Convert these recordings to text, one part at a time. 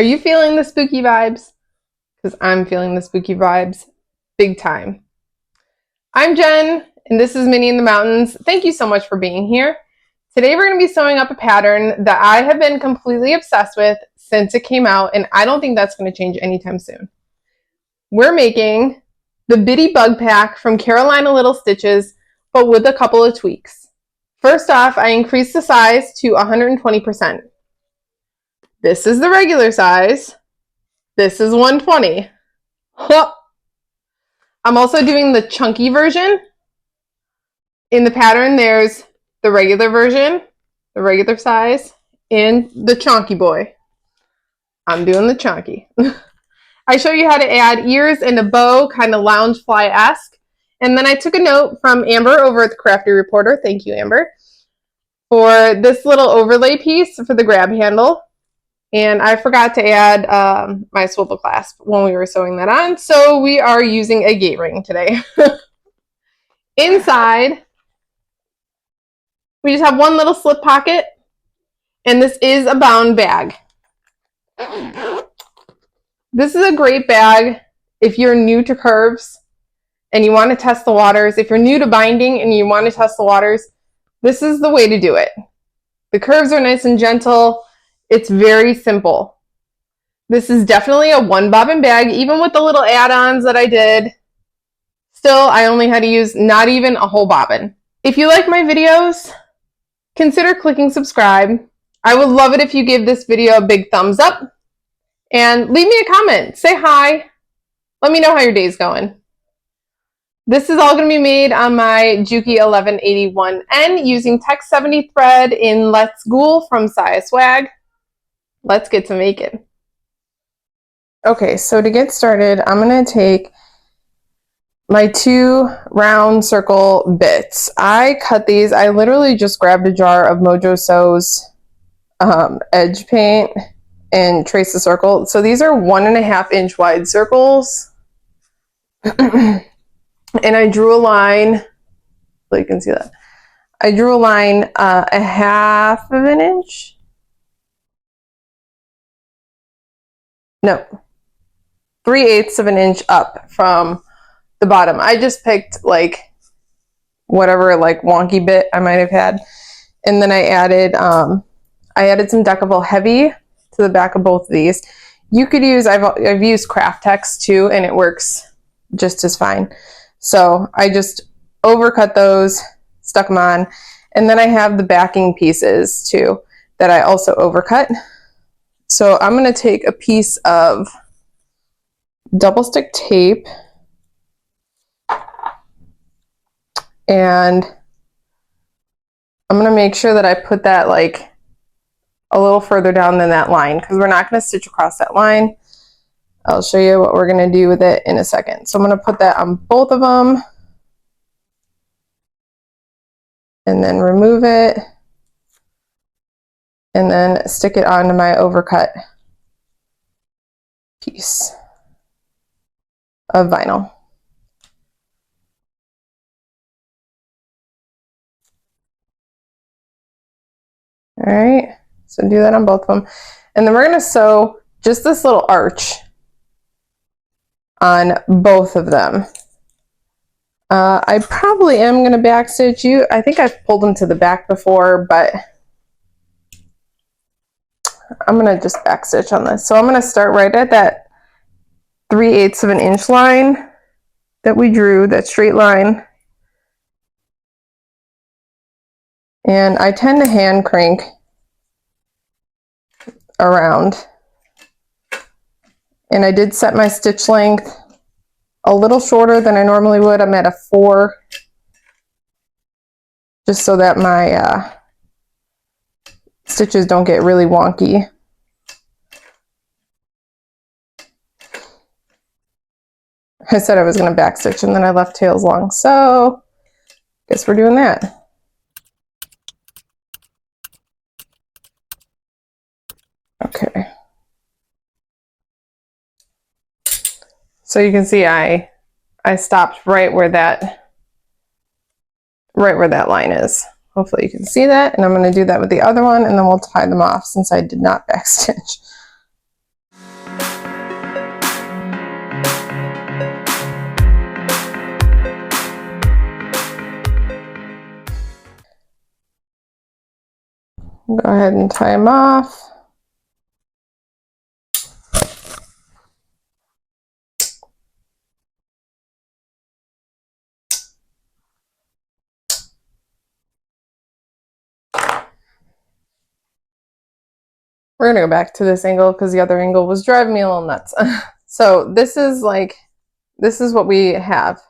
Are you feeling the spooky vibes? Because I'm feeling the spooky vibes big time. I'm Jen, and this is Minnie in the Mountains. Thank you so much for being here. Today we're going to be sewing up a pattern that I have been completely obsessed with since it came out, and I don't think that's going to change anytime soon. We're making the Bitty Bug Pack from Carolina Little Stitches, but with a couple of tweaks. First off, I increased the size to 120%. This is the regular size. This is 120. I'm also doing the chunky version. In the pattern, there's the regular version, the regular size, and the chunky boy. I'm doing the chunky. I show you how to add ears and a bow, kind of Loungefly-esque. And then I took a note from Amber over at the Crafty Reporter. Thank you, Amber, for this little overlay piece for the grab handle. And I forgot to add my swivel clasp when we were sewing that on, so we are using a gate ring today. Inside, we just have one little slip pocket, and this is a bound bag. This is a great bag if you're new to curves and you want to test the waters. If you're new to binding and you want to test the waters, this is the way to do it. The curves are nice and gentle. It's very simple. This is definitely a one bobbin bag, even with the little add-ons that I did. Still, I only had to use not even a whole bobbin. If you like my videos, consider clicking subscribe. I would love it if you give this video a big thumbs up and leave me a comment. Say hi. Let me know how your day's going. This is all going to be made on my Juki 1181N using Tech 70 thread in Let's Ghoul from Saya Swag. Let's get to making. Okay, so to get started, I'm going to take my 2 round circle bits. I cut these. I literally just grabbed a jar of Mojo Sew's edge paint and traced the circle. So these are 1.5 inch wide circles. And I drew a line, so you can see that. I drew a line 1/2 inch. No, 3/8 inch up from the bottom. I just picked like whatever like wonky bit I might have had, and then I added some Decaville Heavy to the back of both of these. You could use I've used Craft Tex too, and it works just as fine. So I just overcut those, stuck them on, and then I have the backing pieces too that I also overcut. So I'm going to take a piece of double stick tape and I'm going to make sure that I put that like a little further down than that line, because we're not going to stitch across that line. I'll show you what we're going to do with it in a second. So I'm going to put that on both of them and then remove it. And then stick it onto my overcut piece of vinyl. All right, so do that on both of them. And then we're going to sew just this little arch on both of them. I probably am going to backstitch you. I think I've pulled them to the back before, but I'm going to just backstitch on this. So I'm going to start right at that 3/8 inch line that we drew, that straight line. And I tend to hand crank around. And I did set my stitch length a little shorter than I normally would. I'm at a 4, just so that my stitches don't get really wonky. I said I was going to backstitch and then I left tails long, so guess we're doing that. Okay. So you can see I stopped right where that line is. Hopefully you can see that, and I'm going to do that with the other one, and then we'll tie them off since I did not backstitch. Go ahead and tie them off. We're gonna go back to this angle because the other angle was driving me a little nuts. So this is what we have.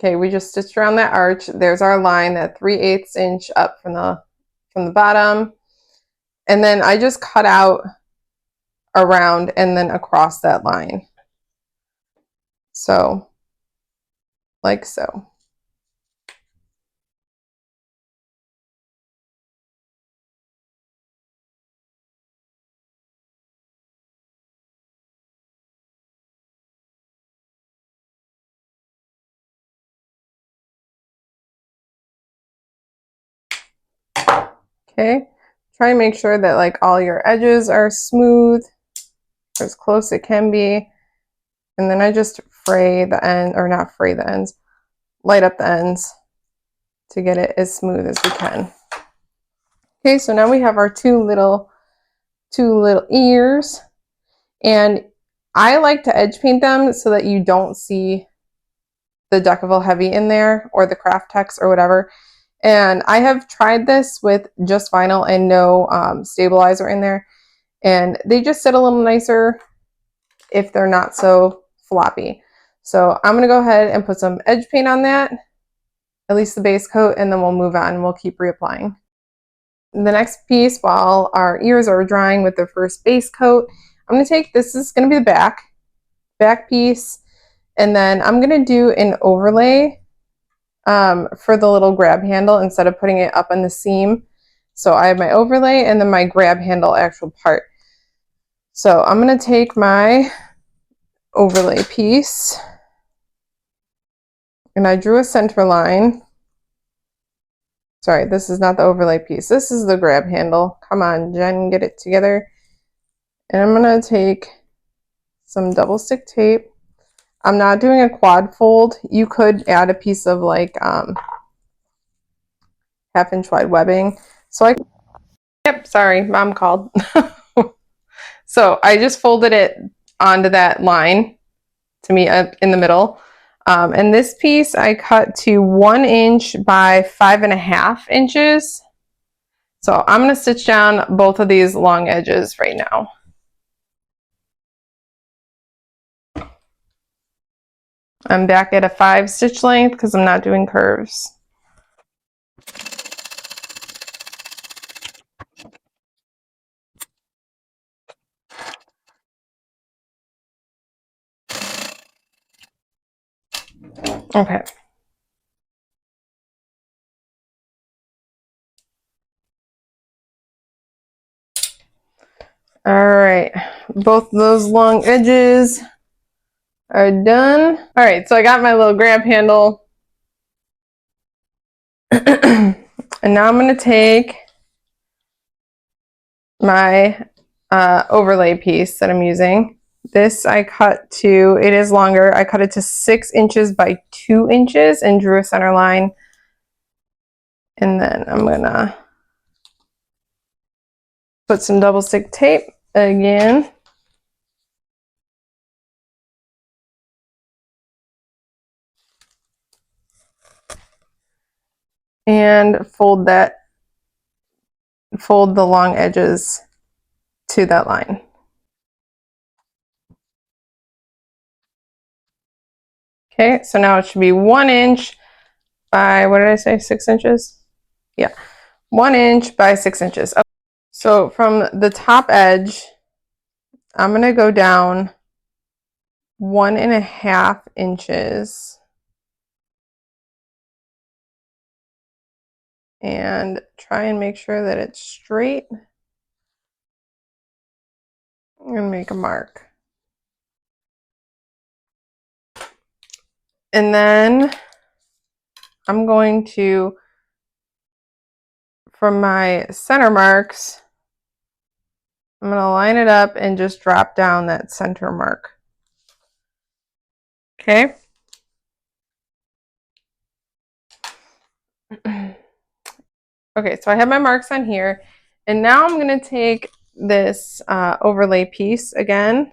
Okay, we just stitched around that arch. There's our line, that 3/8 inch up from the bottom. And then I just cut out around and then across that line. So, like so. Okay, try and make sure that like all your edges are smooth, as close it can be. And then I just fray the end, or not fray the ends, light up the ends to get it as smooth as we can. Okay, so now we have our two little ears, and I like to edge paint them so that you don't see the Decaville Heavy in there or the Craft Tex or whatever. And I have tried this with just vinyl and no stabilizer in there, and they just sit a little nicer if they're not so floppy. So I'm going to go ahead and put some edge paint on that, at least the base coat, and then we'll move on and we'll keep reapplying. The next piece, while our ears are drying with the first base coat, I'm going to take, this is going to be the back piece, and then I'm going to do an overlay for the little grab handle instead of putting it up on the seam. So I have my overlay and then my grab handle actual part. So I'm going to take my overlay piece, and I drew a center line. Sorry, this is not the overlay piece. This is the grab handle. Come on, Jen, get it together. And I'm going to take some double stick tape. I'm not doing a quad fold. You could add a piece of like 1/2 inch wide webbing. So yep, sorry, mom called. So I just folded it onto that line to meet up in the middle. And this piece I cut to 1 inch by 5.5 inches. So I'm going to stitch down both of these long edges right now. I'm back at a 5 stitch length because I'm not doing curves. Okay. All right, both those long edges are done. All right, so I got my little grab handle. And now I'm going to take my overlay piece that I'm using. This I cut to, it is longer, I cut it to 6 inches by 2 inches and drew a center line. And then I'm going to put some double stick tape again. And fold the long edges to that line. Okay, so now it should be 1 inch by, what did I say, 6 inches? Yeah, 1 inch by 6 inches. Okay. So from the top edge, I'm going to go down 1.5 inches and try and make sure that it's straight. I'm going to make a mark. And then I'm going to, from my center marks, I'm going to line it up and just drop down that center mark. Okay. Okay, so I have my marks on here. And now I'm going to take this overlay piece again,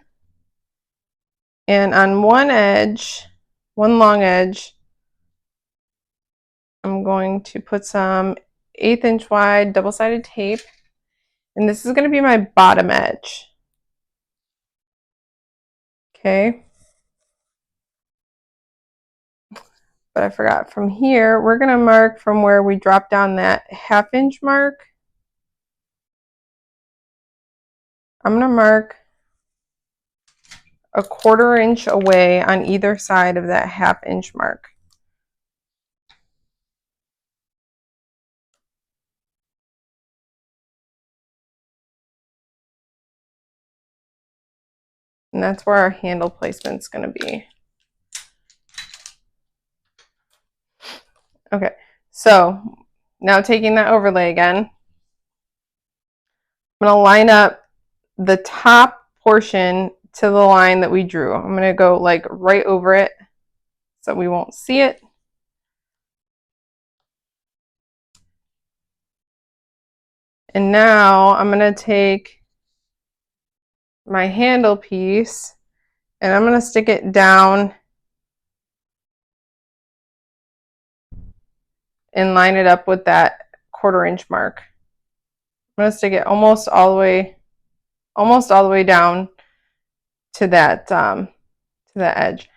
and on one edge, one long edge, I'm going to put some 1/8 inch wide double-sided tape, and this is going to be my bottom edge. Okay. But I forgot, from here, we're going to mark from where we drop down that 1/2 inch mark. I'm going to mark 1/4 inch away on either side of that 1/2 inch mark. And that's where our handle placement's going to be. Okay, so now taking that overlay again, I'm going to line up the top portion to the line that we drew. I'm going to go like right over it so we won't see it. And now I'm going to take my handle piece and I'm going to stick it down and line it up with that 1/4 inch mark. I'm going to stick it almost all the way down to that edge.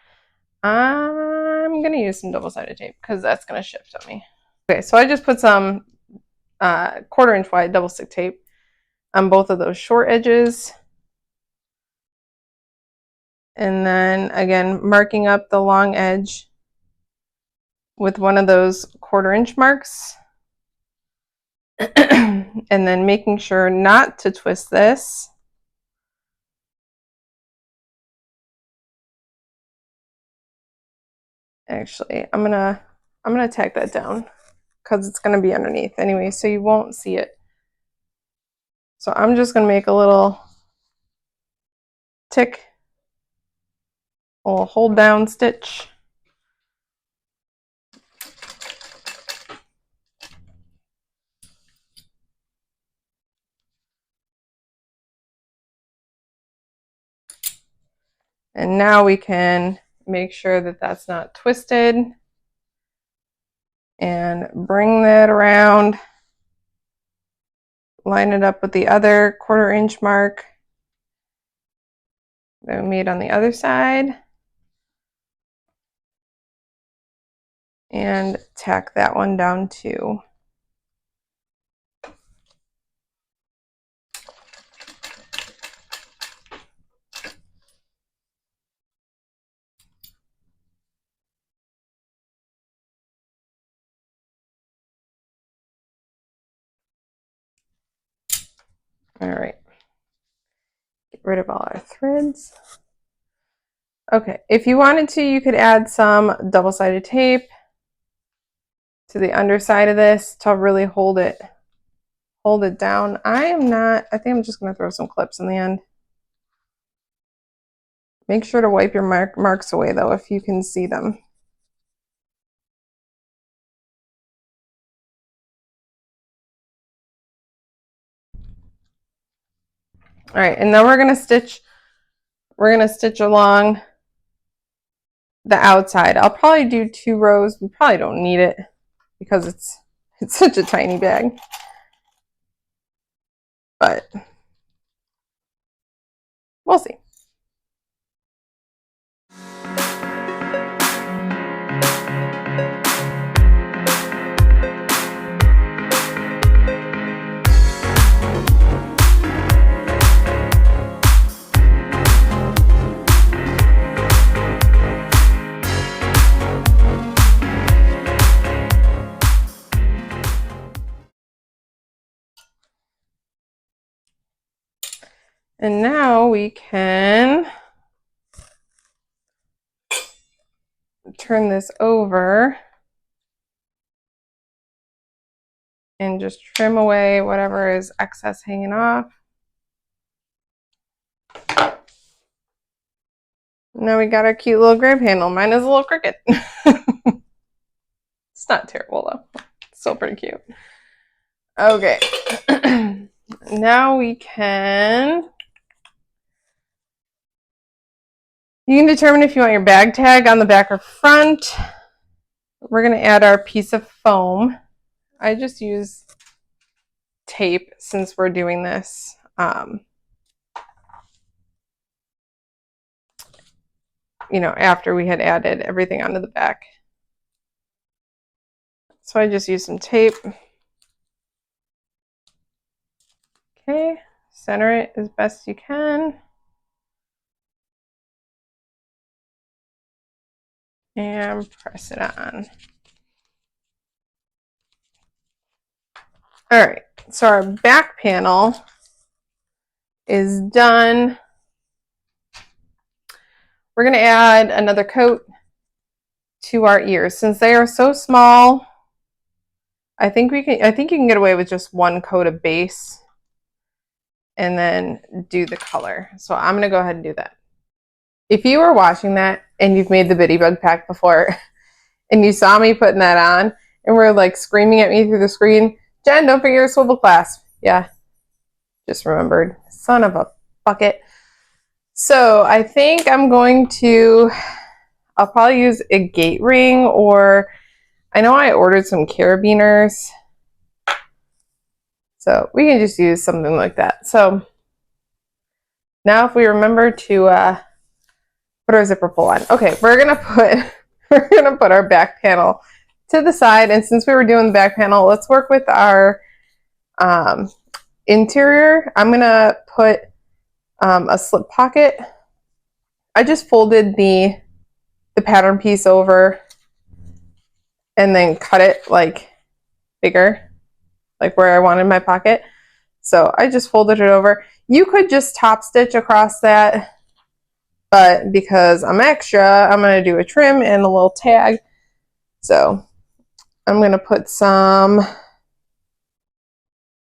I'm going to use some double-sided tape because that's going to shift on me. Okay, so I just put some 1/4 inch wide double stick tape on both of those short edges. And then again, marking up the long edge with one of those 1/4 inch marks. And then making sure not to twist this. Actually, I'm gonna tack that down because it's gonna be underneath anyway, so you won't see it. So I'm just gonna make a little tick, a little hold down stitch. And now we can make sure that that's not twisted and bring that around, line it up with the other 1/4 inch mark that we made on the other side, and tack that one down too. All right, get rid of all our threads. Okay, if you wanted to, you could add some double-sided tape to the underside of this to really hold it down. I think I'm just going to throw some clips in the end. Make sure to wipe your marks away though if you can see them. All right, and then we're gonna stitch along the outside. I'll probably do 2 rows. We probably don't need it because it's such a tiny bag. But we'll see. And now we can turn this over and just trim away whatever is excess hanging off. Now we got our cute little grab handle. Mine is a little crooked. It's not terrible though. It's still pretty cute. Okay. Now you can determine if you want your bag tag on the back or front. We're going to add our piece of foam. I just use tape since we're doing this. After we had added everything onto the back. So I just use some tape. Okay, center it as best you can. And press it on. All right, so our back panel is done. We're going to add another coat to our ears. Since they are so small, I think you can get away with just one coat of base and then do the color. So I'm going to go ahead and do that. If you were watching that and you've made the Bitty Bug pack before and you saw me putting that on and were like screaming at me through the screen, Jen, don't forget your swivel clasp. Yeah, just remembered. Son of a bucket. So I think I'll probably use a gate ring, or I know I ordered some carabiners. So we can just use something like that. So now if we remember to put our zipper pull on. Okay, we're gonna put our back panel to the side, and since we were doing the back panel, let's work with our interior. I'm gonna put a slip pocket. I just folded the pattern piece over and then cut it like bigger, like where I wanted my pocket. So I just folded it over. You could just top stitch across that, but because I'm extra, I'm going to do a trim and a little tag. So I'm going to put some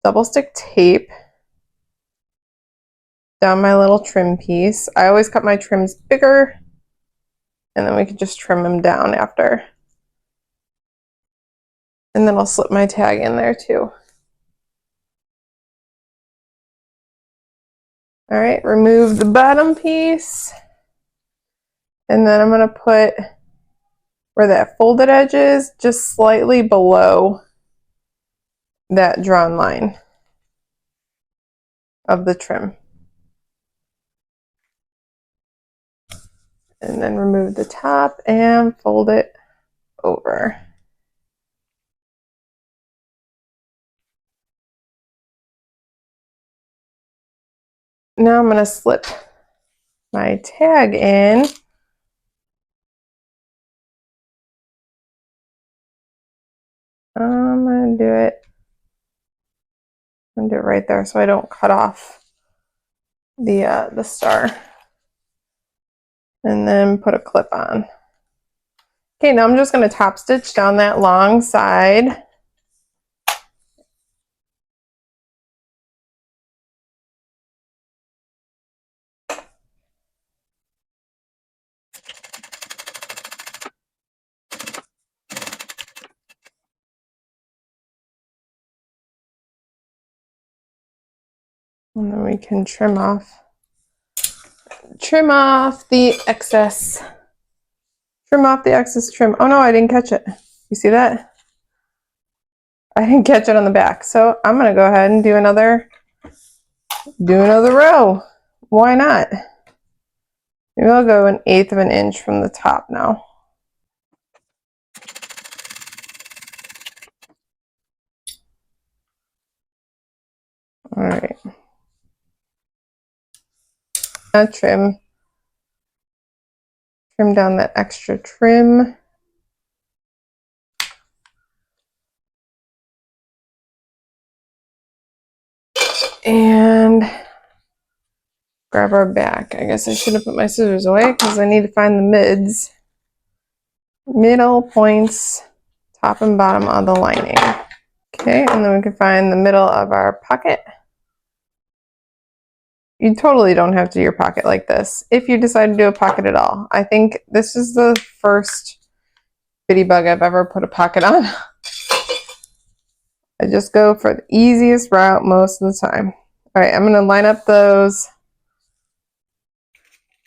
double stick tape down my little trim piece. I always cut my trims bigger, and then we can just trim them down after. And then I'll slip my tag in there too. All right, remove the bottom piece. And then I'm going to put where that folded edge is, just slightly below that drawn line of the trim. And then remove the top and fold it over. Now I'm going to slip my tag in. I'm going to do it right there so I don't cut off the star. And then put a clip on. Okay, now I'm just going to top stitch down that long side. And then we can trim off the excess. Trim off the excess trim. Oh no, I didn't catch it. You see that? I didn't catch it on the back. So I'm going to go ahead and do another row. Why not? Maybe I'll go 1/8 of an inch from the top now. All right. Now trim down that extra trim. And grab our back. I guess I should have put my scissors away because I need to find the middle points, top and bottom of the lining. Okay, and then we can find the middle of our pocket. You totally don't have to do your pocket like this if you decide to do a pocket at all. I think this is the first Bitty Bug I've ever put a pocket on. I just go for the easiest route most of the time. All right, I'm going to line up those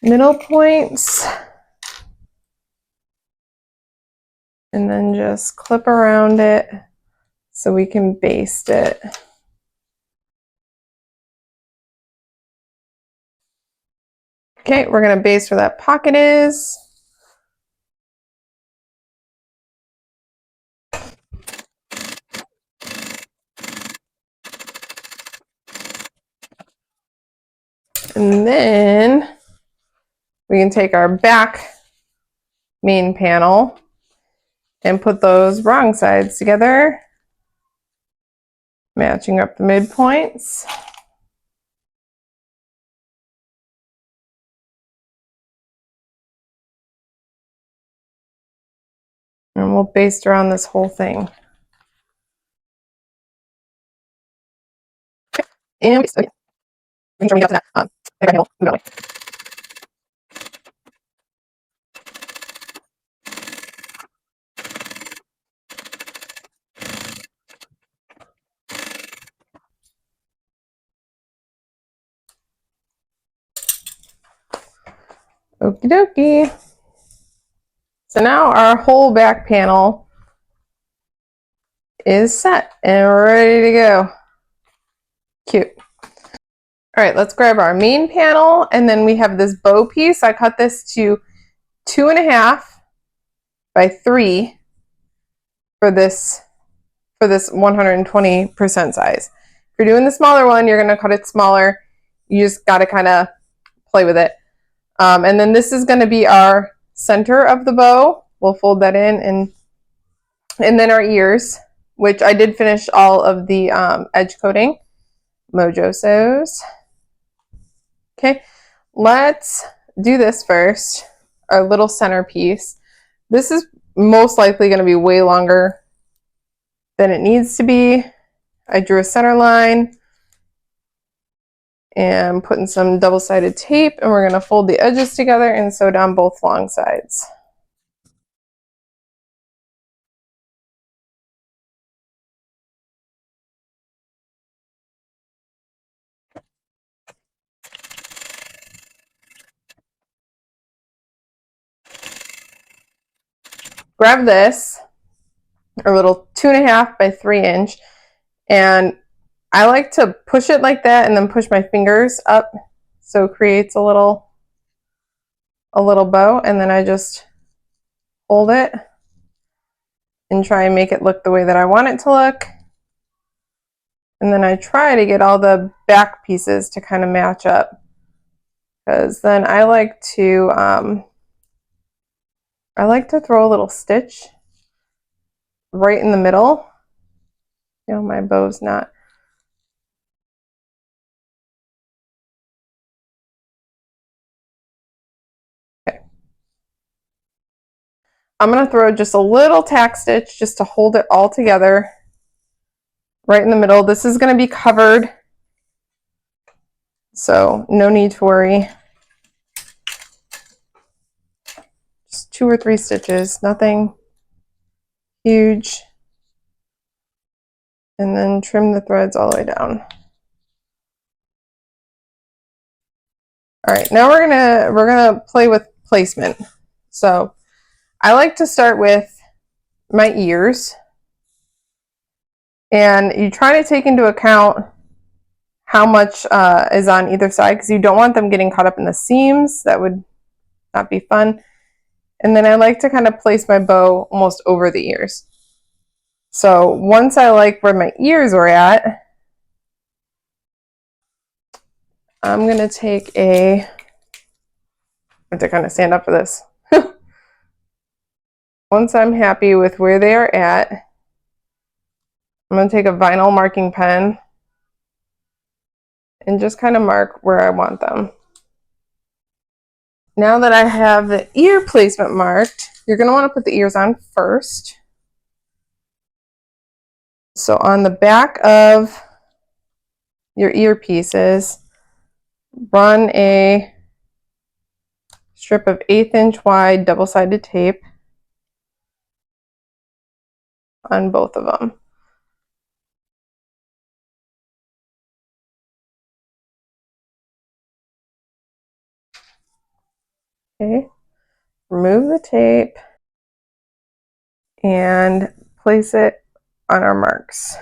middle points and then just clip around it so we can baste it. Okay, we're going to baste where that pocket is. And then we can take our back main panel and put those wrong sides together, matching up the midpoints. And we'll baste around this whole thing. And make sure we get to that panel. Move it away. Okie dokie. So now our whole back panel is set and we're ready to go. Cute. All right, let's grab our main panel, and then we have this bow piece. I cut this to 2.5 by 3 for this 120% size. If you're doing the smaller one, you're going to cut it smaller. You just got to kind of play with it. And then this is going to be our center of the bow. We'll fold that in, and then our ears, which I did finish all of the edge coating. Mojo sews. Okay, let's do this first. Our little centerpiece. This is most likely going to be way longer than it needs to be. I drew a center line and putting some double-sided tape, and we're going to fold the edges together and sew down both long sides. Grab this, a little 2.5 by 3 inch, and I like to push it like that and then push my fingers up so it creates a little bow, and then I just hold it and try and make it look the way that I want it to look. And then I try to get all the back pieces to kind of match up, because then I like to throw a little stitch right in the middle. You know, my bow's not. Okay. I'm going to throw just a little tack stitch just to hold it all together right in the middle. This is going to be covered, so no need to worry. Just 2 or 3 stitches, nothing huge. And then trim the threads all the way down. All right, now we're gonna play with placement. So I like to start with my ears, and you try to take into account how much is on either side, because you don't want them getting caught up in the seams. That would not be fun. And then I like to kind of place my bow almost over the ears. So once I like where my ears are at, I'm gonna take I have to kind of stand up for this. Once I'm happy with where they are at, I'm going to take a vinyl marking pen and just kind of mark where I want them. Now that I have the ear placement marked, you're going to want to put the ears on first. So on the back of your earpieces, run a strip of 1/8 inch wide double-sided tape on both of them. remove the tape and place it on our marks.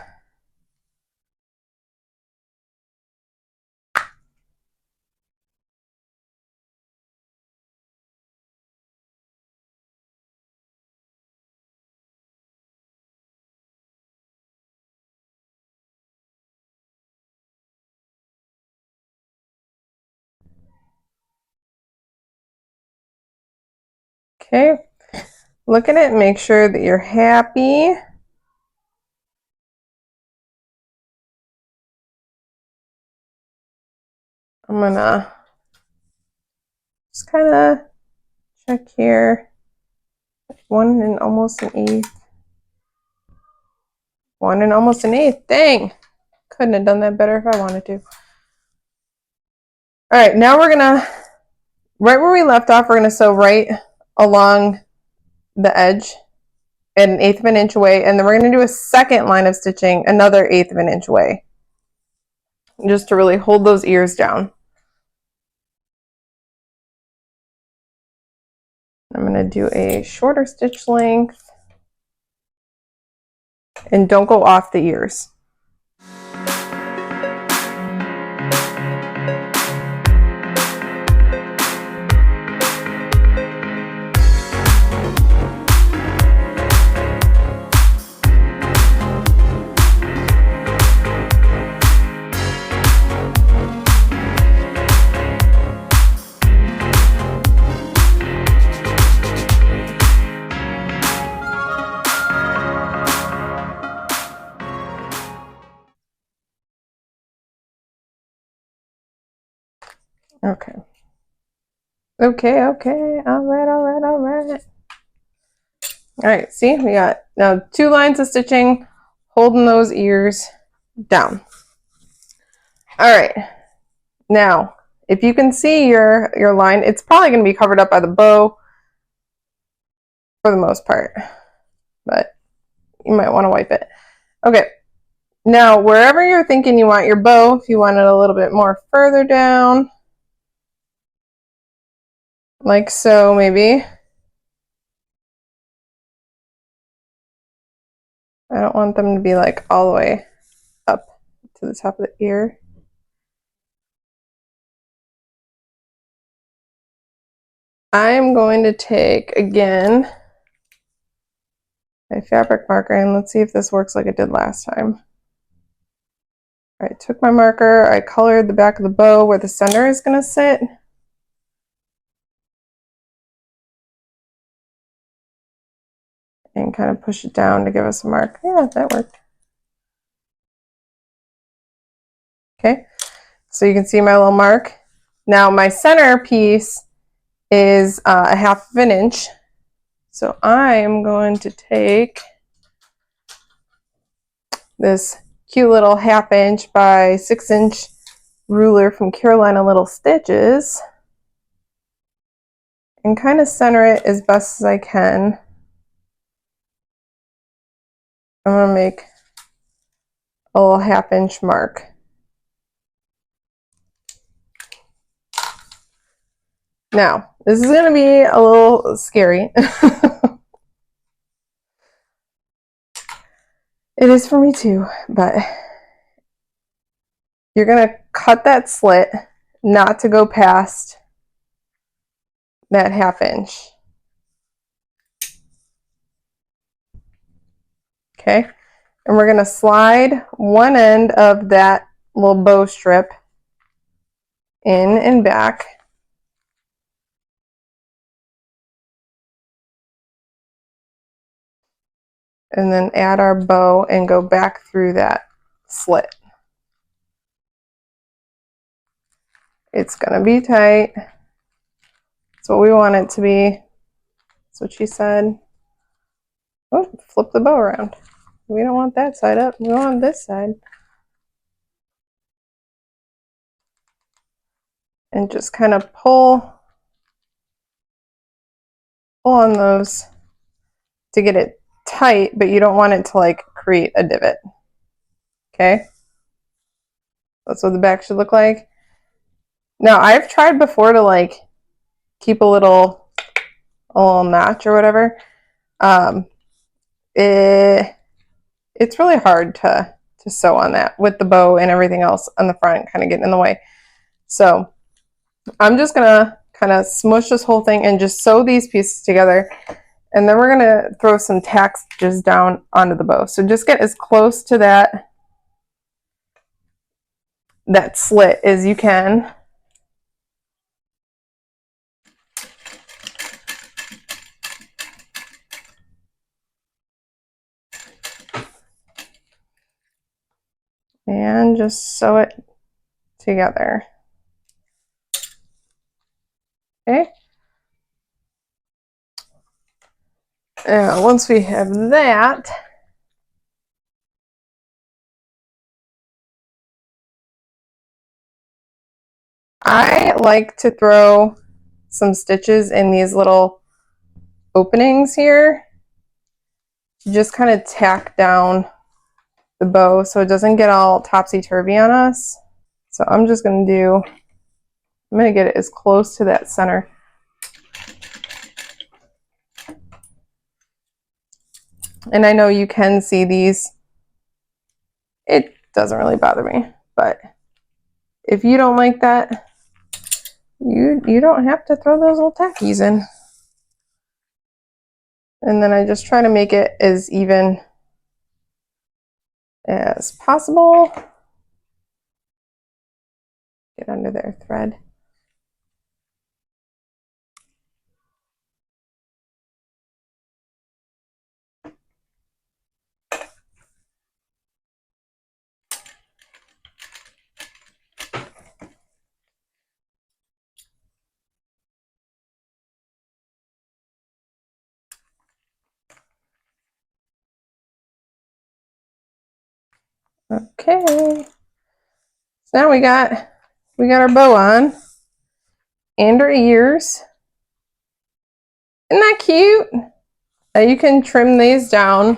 Okay, look at it, make sure that you're happy. I'm gonna just kind of check here. 1 and almost an eighth. 1 and almost an eighth. Dang, couldn't have done that better if I wanted to. All right, now we're gonna, right where we left off, we're gonna sew right along the edge at 1/8 of an inch away, and then we're gonna do a second line of stitching another 1/8 of an inch away, just to really hold those ears down. I'm gonna do a shorter stitch length, and don't go off the ears. Okay. Okay, all right. All right, see, we got now 2 lines of stitching, holding those ears down. All right, now, if you can see your line, it's probably gonna be covered up by the bow for the most part, but you might wanna wipe it. Okay, now wherever you're thinking you want your bow, if you want it a little bit more further down, like so maybe. I don't want them to be like all the way up to the top of the ear. I'm going to take, again, my fabric marker, and let's see if this works like it did last time. I took my marker, I colored the back of the bow where the center is going to sit. And kind of push it down to give us a mark. Yeah, that worked. Okay, so you can see my little mark. Now my center piece is 1/2 of an inch. So I'm going to take this cute little 1/2 inch by 6 inch ruler from Carolina Little Stitches and kind of center it as best as I can. I'm going to make a little 1/2 inch mark. Now, this is going to be a little scary. It is for me too, but you're going to cut that slit not to go past that 1/2 inch. Okay, and we're going to slide one end of that little bow strip in and back. And then add our bow and go back through that slit. It's going to be tight. That's what we want it to be. That's what she said. Oh, flip the bow around. We don't want that side up. We want this side. And just kind of pull on those to get it tight, but you don't want it to like create a divot. Okay? That's what the back should look like. Now, I've tried before to like keep a little a little notch or whatever. It's really hard to sew on that with the bow and everything else on the front kind of getting in the way. So I'm just gonna kind of smush this whole thing and just sew these pieces together, and then we're gonna throw some tack stitches down onto the bow. So just get as close to that slit as you can. And just sew it together. Okay. And once we have that, I like to throw some stitches in these little openings here to just kind of tack down the bow so it doesn't get all topsy-turvy on us. So I'm just going to get it as close to that center. And I know you can see these. It doesn't really bother me, but if you don't like that, you don't have to throw those little tackies in. And then I just try to make it as even as possible. Get under their thread. Okay, so now we got our bow on and our ears. Isn't that cute? You can trim these down.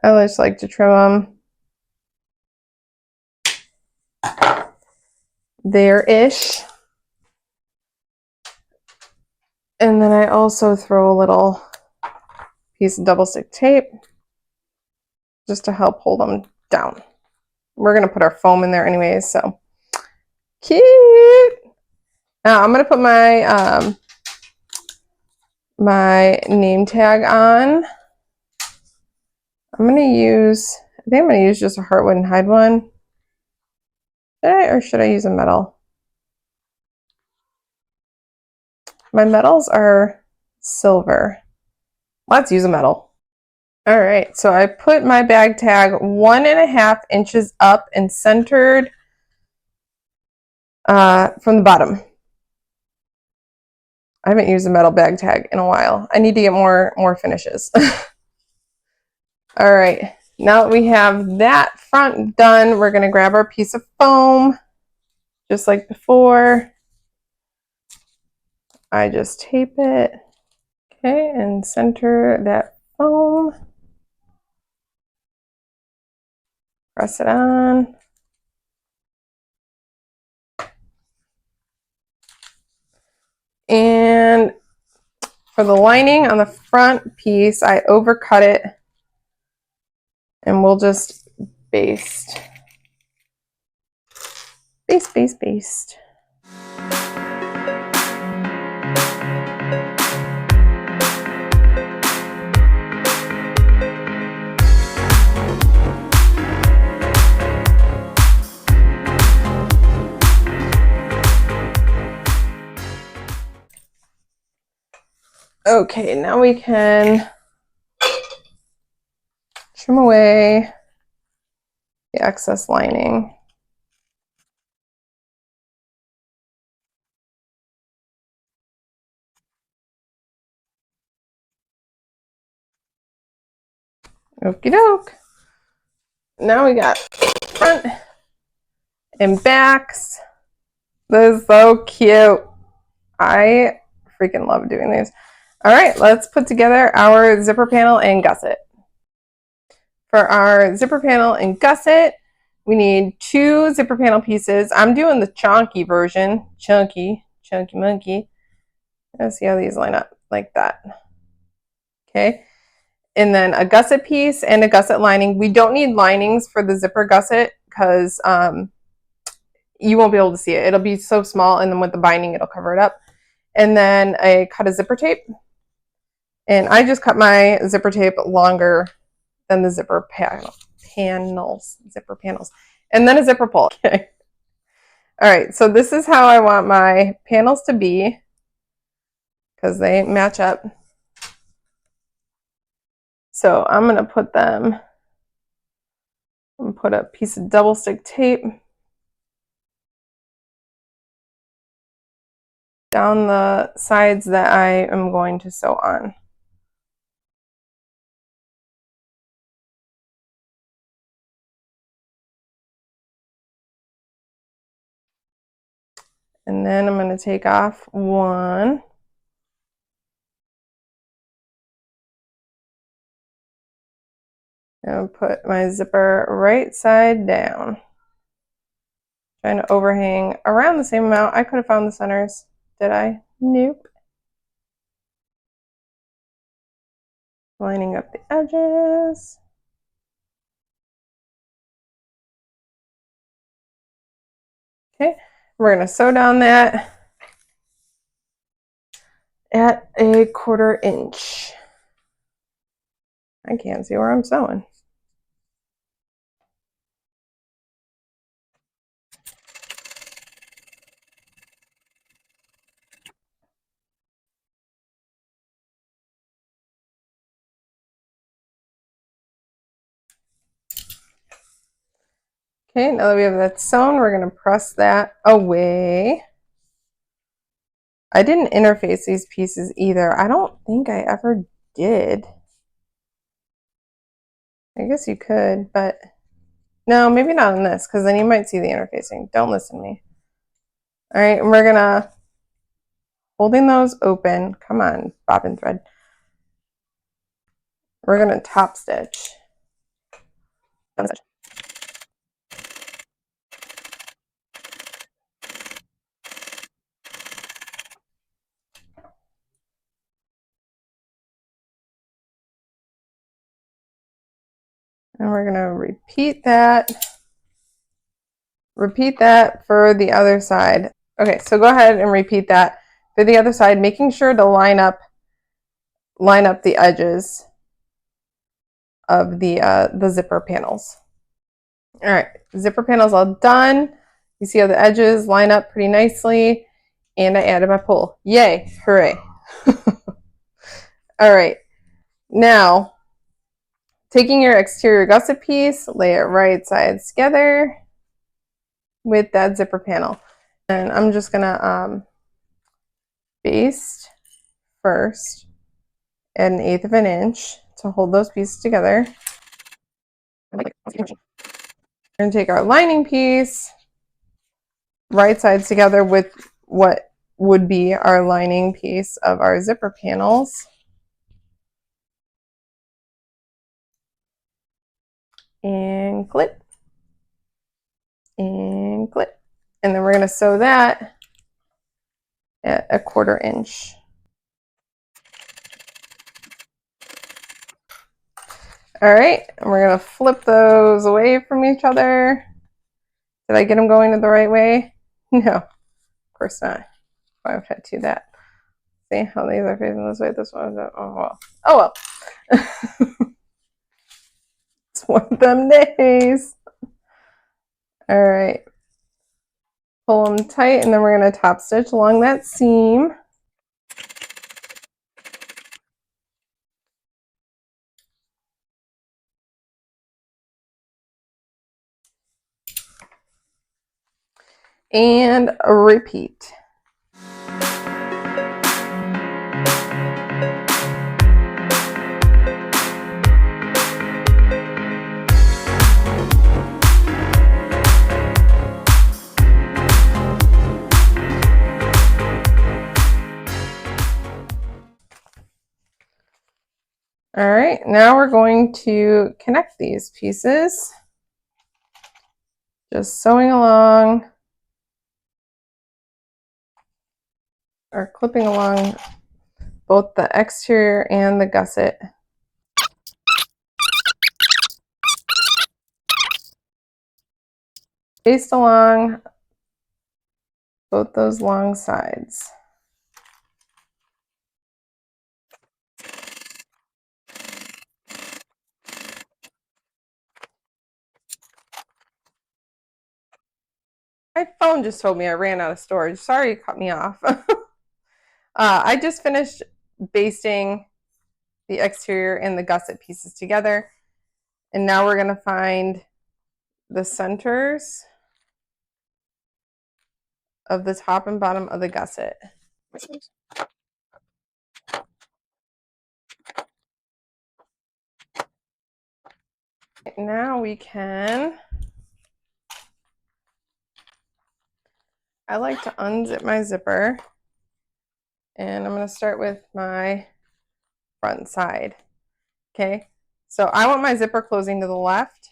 I just like to trim them there-ish. And then I also throw a little piece of double stick tape just to help hold them down. We're going to put our foam in there anyways, so cute. Now I'm going to put my my name tag on. I'm going to use, I think I'm going to use just a Heartwood and Hide one. Or should I use a metal? My metals are silver. Let's use a metal. All right, so I put my bag tag 1.5 inches up and centered from the bottom. I haven't used a metal bag tag in a while. I need to get more finishes. All right, now that we have that front done, we're gonna grab our piece of foam, just like before. I just tape it, okay, and center that foam. Press it on. And for the lining on the front piece, I overcut it, and we'll just baste. Baste. Okay, now we can trim away the excess lining. Okie doke. Now we got front and backs. This is so cute. I freaking love doing these. All right, let's put together our zipper panel and gusset. For our zipper panel and gusset, we need 2 zipper panel pieces. I'm doing the chunky version, chunky monkey. Let's see how these line up like that. Okay. And then a gusset piece and a gusset lining. We don't need linings for the zipper gusset because you won't be able to see it. It'll be so small, and then with the binding, it'll cover it up. And then I cut a zipper tape. And I just cut my zipper tape longer than the zipper panels. And then a zipper pull. Okay. All right, so this is how I want my panels to be because they match up. So I'm going to put them, I'm going to put a piece of double stick tape down the sides that I am going to sew on. And then I'm going to take off one. And put my zipper right side down. Trying to overhang around the same amount. I could have found the centers. Did I? Nope. Lining up the edges. Okay, we're going to sew down that at a 1/4 inch. I can't see where I'm sewing. Okay, now that we have that sewn, we're going to press that away. I didn't interface these pieces either. I don't think I ever did. I guess you could, but no, maybe not in this, because then you might see the interfacing. Don't listen to me. All right, and we're going to, holding those open, come on, bobbin thread. We're going to top stitch. And we're going to repeat that. Repeat that for the other side. Okay, so go ahead and repeat that for the other side, making sure to line up the edges of the zipper panels. All right, zipper panels all done. You see how the edges line up pretty nicely, and I added my pull. Yay, hooray. All right, now taking your exterior gusset piece, lay it right sides together with that zipper panel. And I'm just gonna baste first at 1/8 of an inch to hold those pieces together. We're gonna take our lining piece, right sides together with what would be our lining piece of our zipper panels. And clip. And clip. And then we're gonna sew that at a 1/4 inch. All right, and we're gonna flip those away from each other. Did I get them going the right way? No, of course not. Why would I do that? See how these are facing this way, this one, oh well. Oh well. It's one of them days. All right. Pull them tight, and then we're going to top stitch along that seam. And repeat. All right, now we're going to connect these pieces. Just sewing along. are clipping along both the exterior and the gusset. Based along both those long sides. My phone just told me I ran out of storage. Sorry it cut me off. I just finished basting the exterior and the gusset pieces together. And now we're going to find the centers of the top and bottom of the gusset. Now we can, I like to unzip my zipper, and I'm going to start with my front side. Okay, so I want my zipper closing to the left.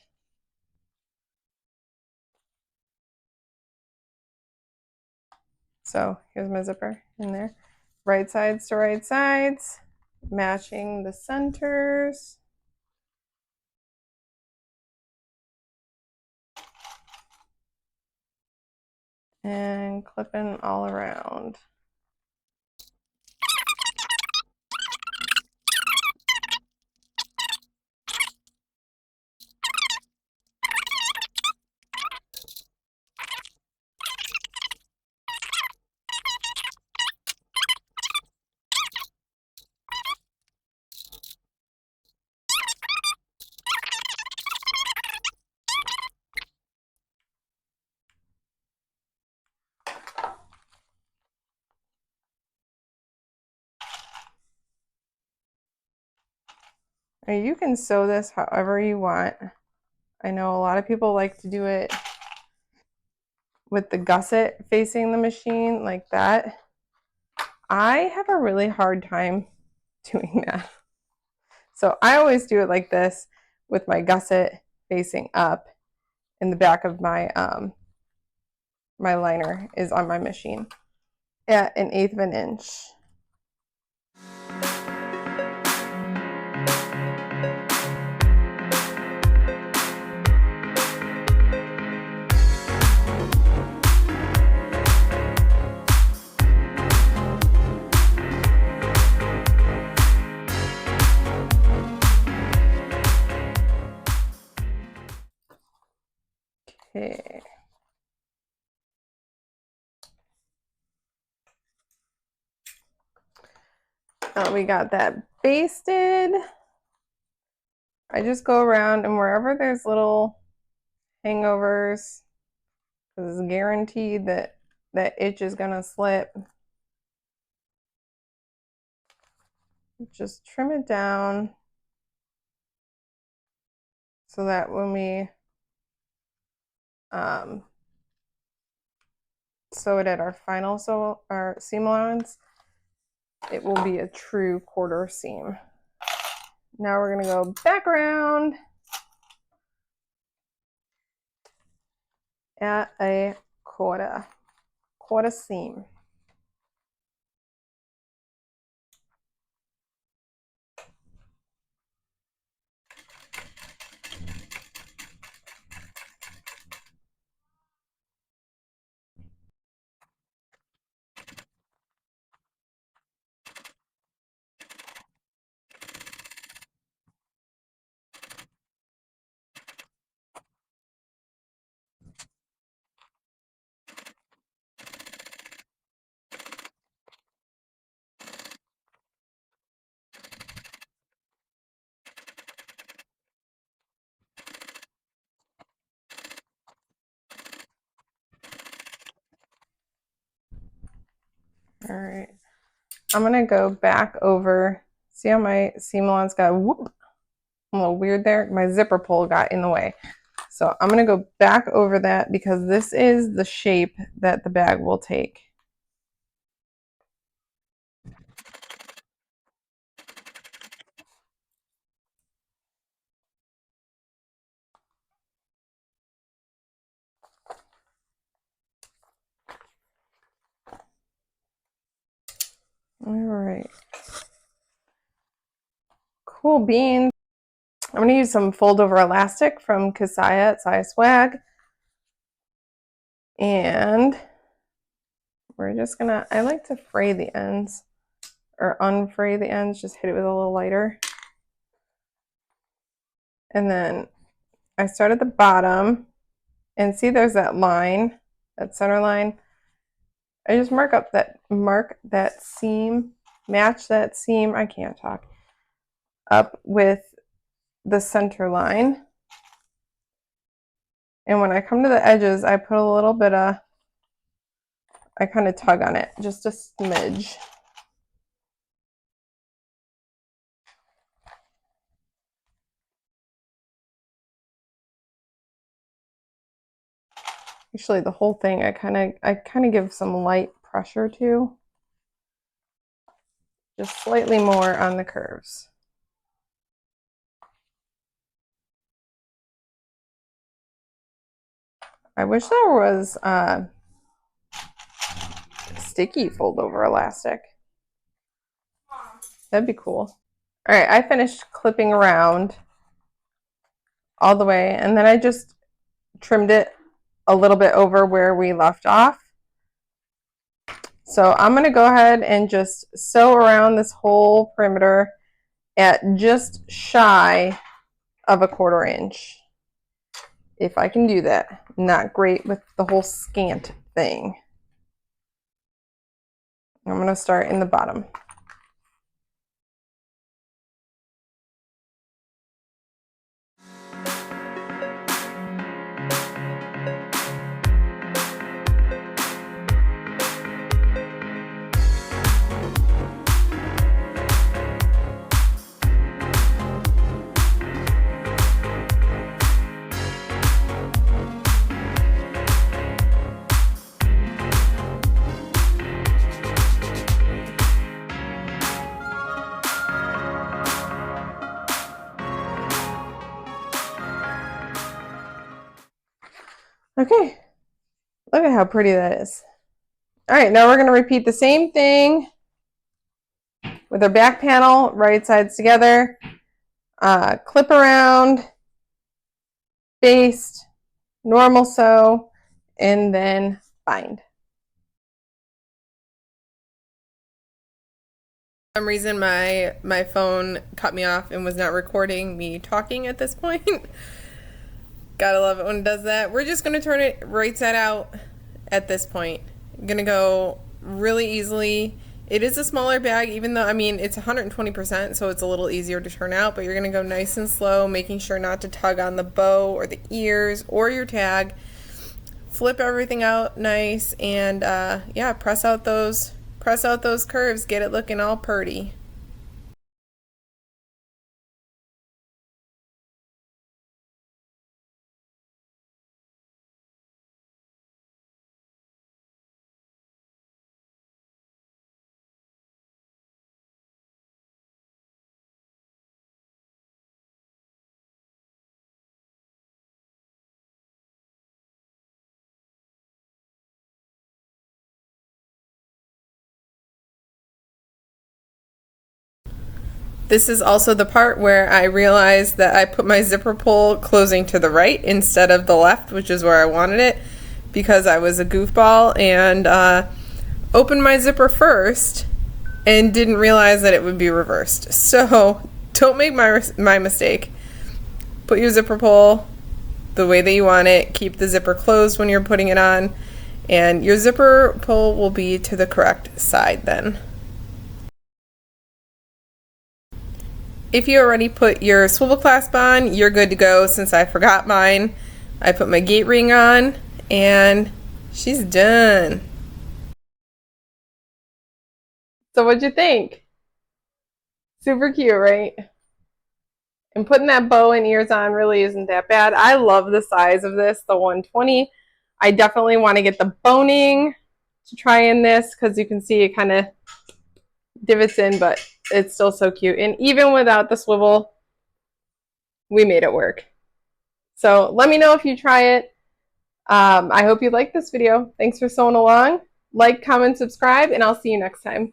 So here's my zipper in there. Right sides to right sides, matching the centers. And clipping all around. And you can sew this however you want. I know a lot of people like to do it with the gusset facing the machine like that. I have a really hard time doing that. So I always do it like this with my gusset facing up, and the back of my my liner is on my machine at 1/8 of an inch. Okay. We got that basted. I just go around, and wherever there's little hangovers, because it's guaranteed that that itch is gonna slip, just trim it down so that when we sew it at our final our seam allowance, it will be a true quarter seam. Now we're gonna go back around at a quarter seam. All right, I'm gonna go back over. See how my seam allowance got whoop, a little weird there? My zipper pull got in the way. So I'm gonna go back over that because this is the shape that the bag will take. All right. Cool beans. I'm going to use some fold over elastic from Kasaya at Saya Swag. And we're just going to, I like to fray the ends or unfray the ends, just hit it with a little lighter. And then I start at the bottom and see there's that line, that center line. I just mark that seam, match that seam, I can't talk, up with the center line. And when I come to the edges, I put a little bit of, I kind of tug on it, just a smidge. Actually, the whole thing, I kind of give some light pressure to, just slightly more on the curves. I wish there was sticky fold over elastic. That'd be cool. All right, I finished clipping around all the way, and then I just trimmed it a little bit over where we left off. So I'm going to go ahead and just sew around this whole perimeter at just shy of a 1/4 inch. If I can do that. Not great with the whole scant thing. I'm going to start in the bottom. Okay, look at how pretty that is. All right, now we're going to repeat the same thing with our back panel, right sides together, clip around, baste, normal sew, and then bind. For some reason my phone cut me off and was not recording me talking at this point. Gotta love it when it does that. We're just gonna turn it right side out at this point. I'm gonna go really easily. It is a smaller bag, even though, I mean, it's 120%, so it's a little easier to turn out, but you're gonna go nice and slow, making sure not to tug on the bow or the ears or your tag. Flip everything out nice, and yeah, press out those curves, get it looking all purty. This is also the part where I realized that I put my zipper pull closing to the right instead of the left, which is where I wanted it, because I was a goofball and opened my zipper first and didn't realize that it would be reversed. So don't make my mistake. Put your zipper pull the way that you want it. Keep the zipper closed when you're putting it on, and your zipper pull will be to the correct side then. If you already put your swivel clasp on, you're good to go. Since I forgot mine, I put my gate ring on, and she's done. So what'd you think? Super cute, right? And putting that bow and ears on really isn't that bad. I love the size of this, the 120. I definitely want to get the boning to try in this, because you can see it kind of divots in, but it's still so cute. And even without the swivel, we made it work. So let me know if you try it. I hope you liked this video. Thanks for sewing along. Like, comment, subscribe, and I'll see you next time.